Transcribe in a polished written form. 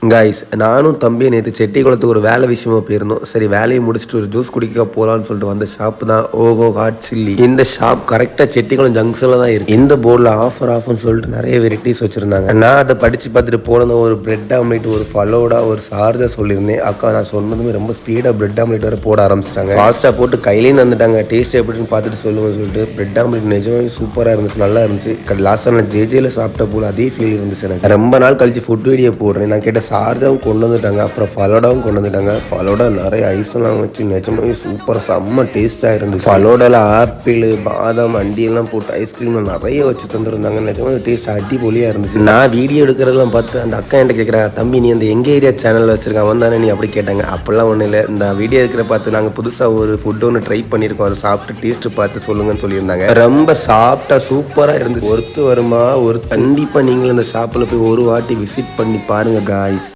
Guys நானும் தம்பியும் நேற்று செட்டிக்குளத்துக்கு ஒரு வேலை விஷயமா போயிருந்தோம். சரி வேலையை முடிச்சுட்டு ஒரு ஜூஸ் குடிக்க போகலான்னு சொல்லிட்டு வந்த ஷாப் தான் ஓஹோ ஹாட் சில்லி. இந்த ஷாப் கரெக்டாக செட்டிக்குளம் ஜங்ஷனில் தான் இருக்கு. இந்த போர்டில் ஆஃபர்னு சொல்லிட்டு நிறைய வெரைட்டிஸ் வச்சிருந்தாங்க. நான் அதை படித்து பார்த்துட்டு போனது ஒரு பிரெட் ஆம்லேட், ஒரு ஃபலோடா, ஒரு சார்ஜா சொல்லியிருந்தேன். அக்கா நான் சொன்னதுமே ரொம்ப ஸ்பீடாக பிரெட் ஆம்லேட் வர போட ஆரம்பிச்சிட்டாங்க. ஃபாஸ்ட்டாக போட்டு கையிலேயும் தந்துட்டாங்க. டேஸ்ட் எப்படின்னு பார்த்துட்டு சொல்லுங்கன்னு சொல்லிட்டு பிரெட் ஆம்லேட் நிஜமாவே சூப்பராக இருந்துச்சு, நல்லா இருந்துச்சு. லாஸ்ட்டாக நான் ஜேஜேல சாப்பிட்ட போல அதே ஃபீல் இருந்துச்சு எனக்கு. ரொம்ப நாள் கழிச்சு ஃபுட் வீடியோ போடுறேன். நான் கேட்ட சார்ஜாவும் கொண்டு வந்துட்டாங்க, அப்புறம் ஃபலோடாவும் கொண்டு வந்துட்டாங்க. ஃபலோடா நிறைய ஐஸ்லாம் வச்சு நிஜமாவே சூப்பராக செம்ம டேஸ்ட்டாக இருந்துச்சு. ஃபலோடாவில் ஆப்பிள், பாதாம், அண்டியெல்லாம் போட்டு ஐஸ்கிரீம் நிறைய வச்சு தந்துருந்தாங்க. நிஜமாவே டேஸ்ட் அடிப்பொலியாக இருந்துச்சு. நான் வீடியோ எடுக்கிறதெல்லாம் பார்த்து அந்த அக்கா என்கிட்ட கேட்குறாங்க, தம்பி நீ அந்த எங்கள் ஏரியா சேனலில் வச்சிருக்கான் வந்தானே நீ அப்படி கேட்டாங்க. அப்போல்லாம் ஒன்றும் இல்லை, இந்த வீடியோ இருக்கிற பார்த்து நாங்கள் புதுசாக ஒரு ஃபுட் ஒன்று ட்ரை பண்ணியிருக்கோம், அதை சாப்பிட்டு டேஸ்ட்டு பார்த்து சொல்லுங்கன்னு சொல்லியிருந்தாங்க. ரொம்ப சாப்பிட்டா சூப்பராக இருந்துச்சு. ஒருத்து வருமா ஒரு கண்டிப்பாக நீங்களும் இந்த ஷாப்பில் போய் ஒரு வாட்டி விசிட் பண்ணி பாருங்க காய்.